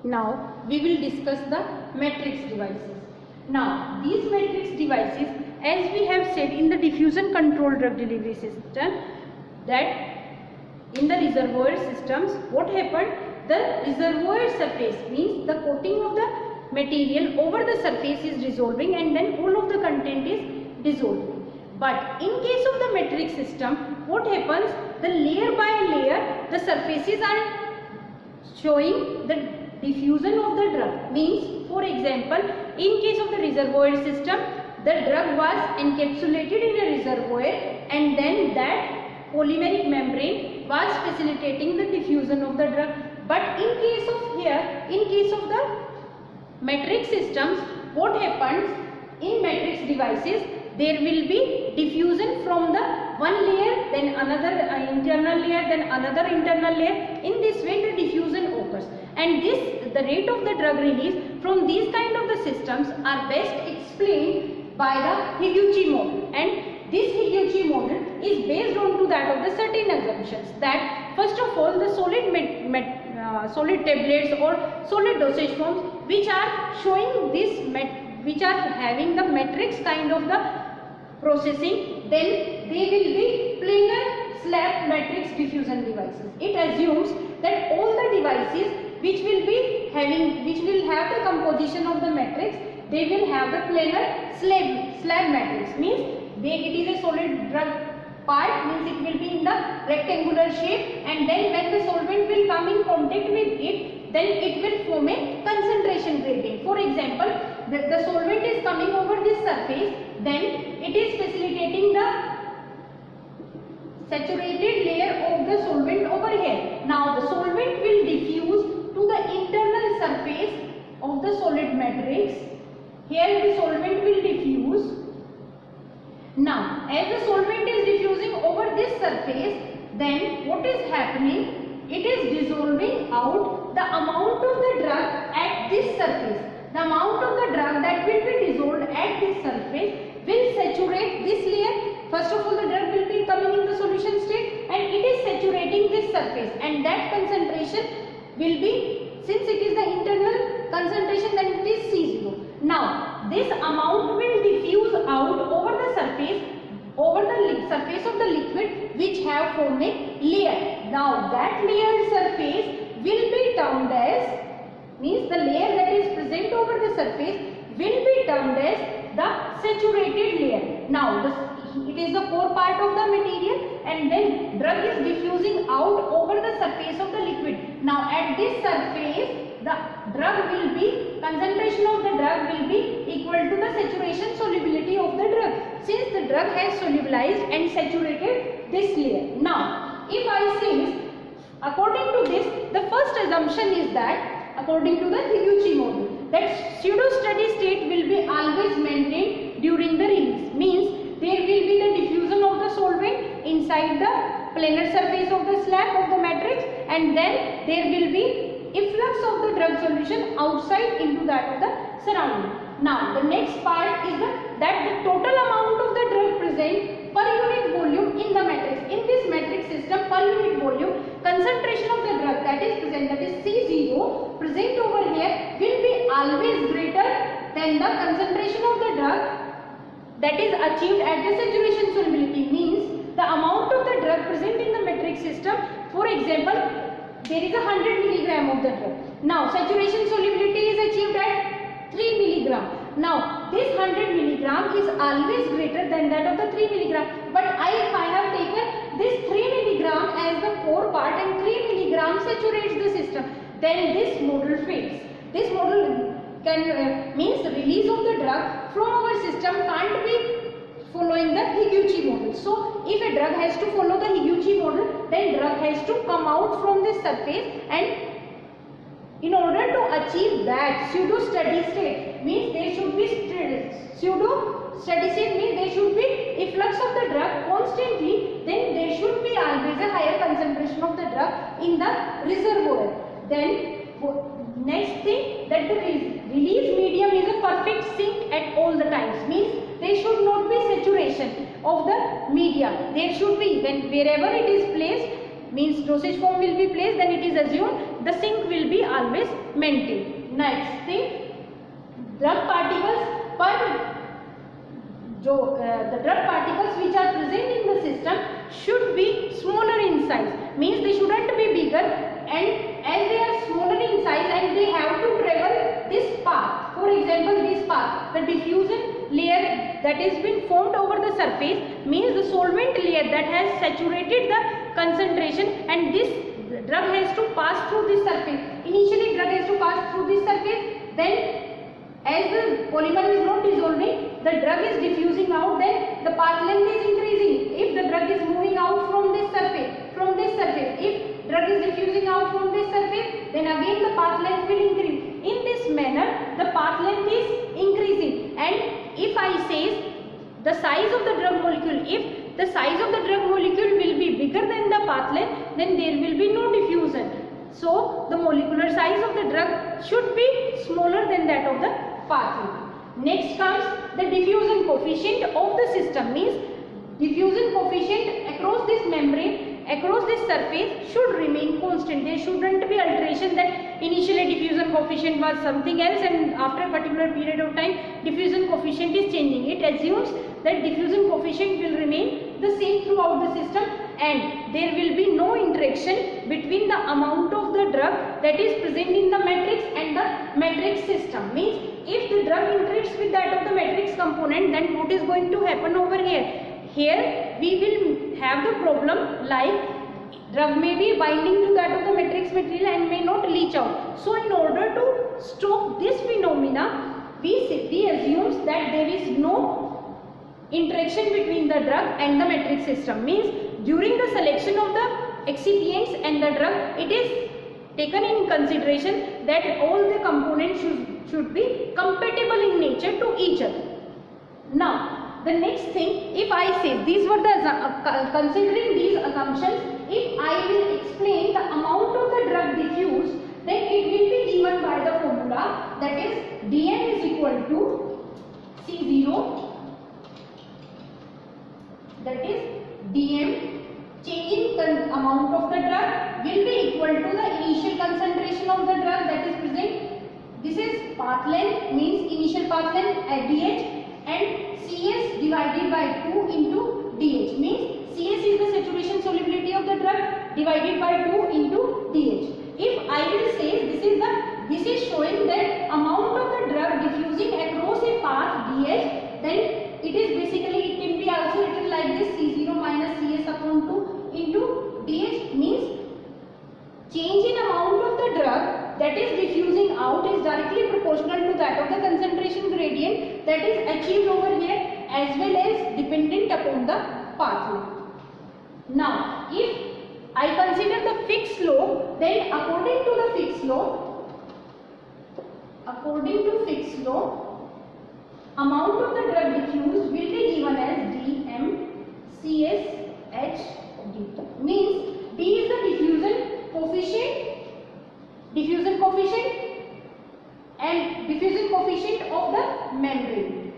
Now we will discuss the matrix devices. Now these matrix devices, as we have said in the diffusion controlled drug delivery system, that in the reservoir systems, what happened? The reservoir surface, means the coating of the material over the surface is dissolving and then all of the content is dissolving. But in case of the matrix system, what happens? The layer by layer, the surfaces are showing the diffusion of the drug. Means, for example, in case of the reservoir system, the drug was encapsulated in a reservoir and then that polymeric membrane was facilitating the diffusion of the drug. But in case of here, in case of the matrix systems, what happens? In matrix devices, there will be diffusion from the one layer, then another internal layer, then another internal layer. In this way the diffusion occurs, and the rate of the drug release from these kind of the systems are best explained by the Higuchi model, and this Higuchi model is based on to that of the certain assumptions, that first of all the solid tablets or solid dosage forms which are showing this which are having the matrix kind of the processing, then they will be planar slab matrix diffusion devices. It assumes that all the devices which will have the composition of the matrix, they will have the planar slab matrix. Means it is a solid drug part, means it will be in the rectangular shape, and then when the solvent will come in contact with it, then it will form a concentration gradient. For example, the solvent is coming over this surface, then it is facilitating the saturated layer of the solvent over here. Now the solvent will diffuse to the internal surface of the solid matrix. Here the solvent will diffuse. Now as the solvent is diffusing over this surface, then what is happening? It is dissolving out the amount of the drug at this surface. The amount of the drug that will be dissolved at this surface will saturate this layer. First of all, the drug will be coming in the solution state and it is saturating this surface, and that concentration will be, since it is the internal concentration, then it is C0. Now this amount will diffuse out over the surface of the liquid which have formed a layer. Now that layered surface will be termed as, means the layer that is present over the surface will be termed as the saturated layer. Now it is the core part of the material, and then drug is diffusing out over the surface of the liquid. Now at this surface, the drug will be, concentration of the drug will be equal to the saturation solubility of the drug, since the drug has solubilized and saturated this layer. Now if I say, according to this, the first assumption is that, according to the Higuchi model, that pseudo steady state will be always maintained during the release. Means there will be the diffusion of the solvent inside the planar surface of the slab of the matrix, and then there will be efflux of the drug solution outside into that of the surrounding. Now the next part is that the total amount of the drug present per unit volume in the matrix. In this matrix system, per unit volume, concentration of the drug that is present, that is C0, present over here, will be always greater than the concentration of the drug that is achieved at the saturation solubility. Means the amount of the drug present in the matrix system, for example, there is 100 milligram of the drug. Now saturation solubility is achieved at 3 milligram. Now this 100 milligram is always greater than that of the 3 milligram. But if I have taken this 3 milligram as the core part and 3 milligram saturates the system, then this model fails. This model can means the release of the drug from our system can't be following the Higuchi model. So if a drug has to follow the Higuchi model, then drug has to come out from this surface, and in order to achieve that pseudo steady state, means there should be pseudo steady state, means there should be efflux of the drug constantly, then there should be always a higher concentration of the drug in the reservoir. Then next thing, that the release medium is a perfect sink at all the times. Means there should not be saturation of the media. There should be, wherever it is placed, means dosage form will be placed, then it is assumed the sink will be always maintained. Next thing, drug particles the drug particles which are present in the system should be smaller in size, means they shouldn't be bigger, and as they are smaller in size and they have to travel this path. For example, this path, the diffusion layer that is been formed over the surface, means the solvent layer that has saturated the concentration, and this drug has to pass through this surface. Initially drug has to pass through this surface, then as the polymer is not dissolving, the drug is diffusing out, then the path length is increasing. If the drug is moving out from this surface, if drug is diffusing out from this surface, then again the path length will increase. In this manner, the path length is increasing. And if I say the size of the drug molecule, if the size of the drug molecule will be bigger than the path length, then there will be no diffusion. So the molecular size of the drug should be smaller than that of the path length. Next comes the diffusion coefficient of the system, means diffusion coefficient across this membrane, across this surface should remain constant. There shouldn't be alteration that initially diffusion coefficient was something else and after a particular period of time diffusion coefficient is changing. It assumes that diffusion coefficient will remain the same throughout the system, and there will be no interaction between the amount of the drug that is present in the matrix and the matrix system. Means if the drug interacts with that of the matrix component, then what is going to happen over here? Here we will have the problem like drug may be binding to that of the matrix material and may not leach out. So in order to stop this phenomena, we assume that there is no interaction between the drug and the matrix system. Means during the selection of the excipients and the drug, it is taken in consideration that all the components should be compatible in nature to each other. Now the next thing, if I say these were the considering these assumptions, if I will explain the amount of the drug diffused, then it will be given by the formula, that is dm is equal to C0, that is dm changing the amount of the drug will be equal to the initial concentration of the drug that is present. This is path length, means initial path length at dh, and Cs divided by 2 into dh, means Cs is the saturation solubility of the drug divided by 2 into dh. If I will say this is showing that amount of the drug diffusing across a path dh, then it is basically, it can be also written like this, C0 minus Cs upon 2 into dh, means change in amount of the drug that is diffusing out is directly proportional to that of the concentration gradient that is achieved over here, as well as dependent upon the path length. Now if I consider the fixed law, then according to fixed law, amount of the drug diffused will be given as dm CSH dt, means d is the diffusion coefficient and diffusion coefficient of the membrane.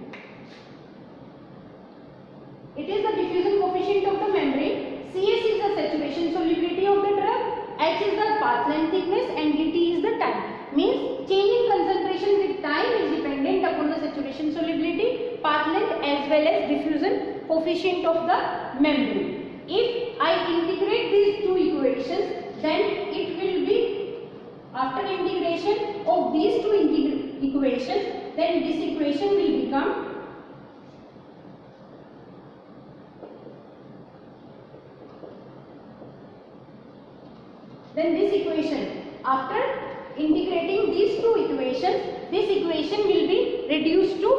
It is the diffusion coefficient of the membrane. Cs is the saturation solubility of the drug, H is the path length thickness, and dt is the time. Means change in concentration with time is dependent upon the saturation solubility, path length, as well as diffusion coefficient of the membrane. If I integrate these two equations, then it will be, after integration of these two equations, then this equation will become after integrating these two equations, this equation will be reduced to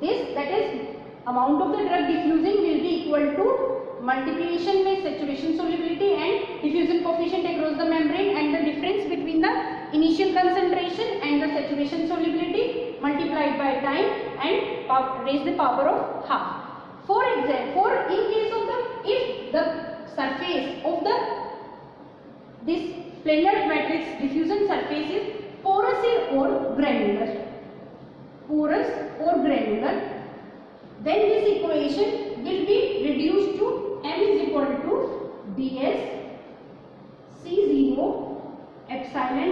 this, that is amount of the drug diffusing will be equal to multiplication with saturation solubility and diffusion coefficient across the membrane, and the difference between the initial concentration and the saturation solubility multiplied by time and raise the power of half. For example, in case of if the surface of this planar matrix diffusion surface is porous or granular, then this equation will be reduced to m is equal to ds C0 epsilon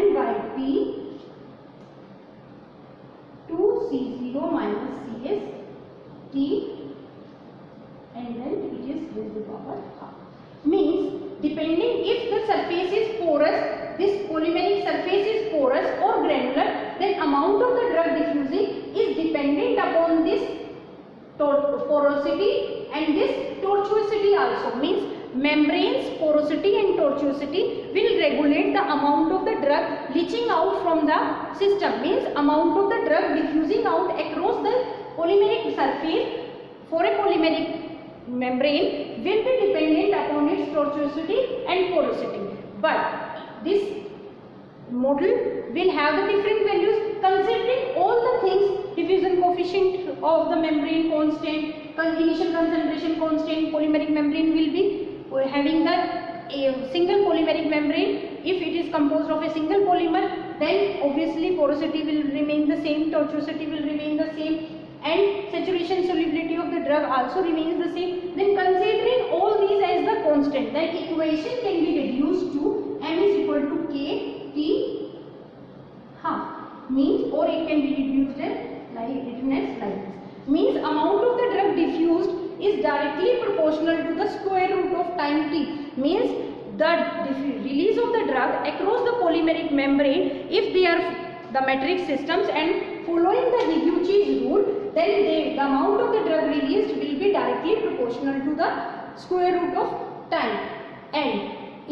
porous or granular, then amount of the drug diffusing is dependent upon this porosity and this tortuosity also. Means membranes porosity and tortuosity will regulate the amount of the drug leaching out from the system. Means amount of the drug diffusing out across the polymeric surface for a polymeric membrane will be dependent upon its tortuosity and porosity. But this model will have the different values considering all the things: diffusion coefficient of the membrane constant, initial concentration constant. Polymeric membrane will be having the single polymeric membrane. If it is composed of a single polymer, then obviously porosity will remain the same, tortuosity will remain the same, and saturation solubility of the drug also remains the same. Then considering all these as the constant, the equation can be reduced to m is equal to k t half. Means, or it can be reduced as written as like this. Means amount of the drug diffused is directly proportional to the square root of time t. Means the release of the drug across the polymeric membrane, if they are the metric systems and following the Higuchi's rule, then the amount of the drug released will be directly proportional to the square root of time. And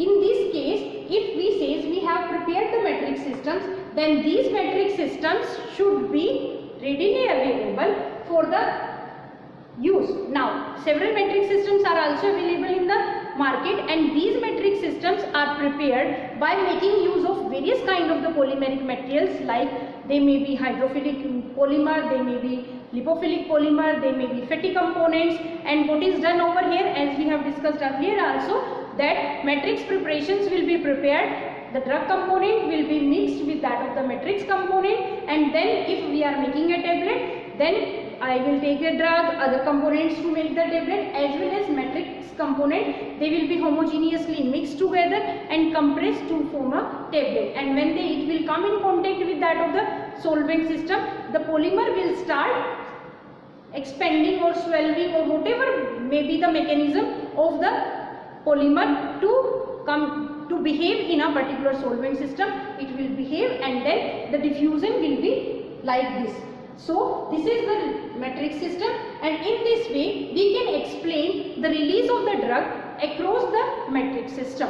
in this case, if we say we have prepared the metric systems, then these metric systems should be readily available for the use. Now, several metric systems are also available in the market, and these metric systems are prepared by making use of various kind of the polymeric materials, like they may be hydrophilic polymer, they may be lipophilic polymer, they may be fatty components. And what is done over here, as we have discussed earlier also, that matrix preparations will be prepared. The drug component will be mixed with that of the matrix component, and then if we are making a tablet, then I will take the drug, other components to make the tablet, as well as matrix component. They will be homogeneously mixed together and compressed to form a tablet. And when it will come in contact with that of the solvent system, the polymer will start expanding or swelling or whatever may be the mechanism of the polymer to behave in a particular solvent system. It will behave, and then the diffusion will be like this. So this is the metric system, and in this way we can explain the release of the drug across the metric system.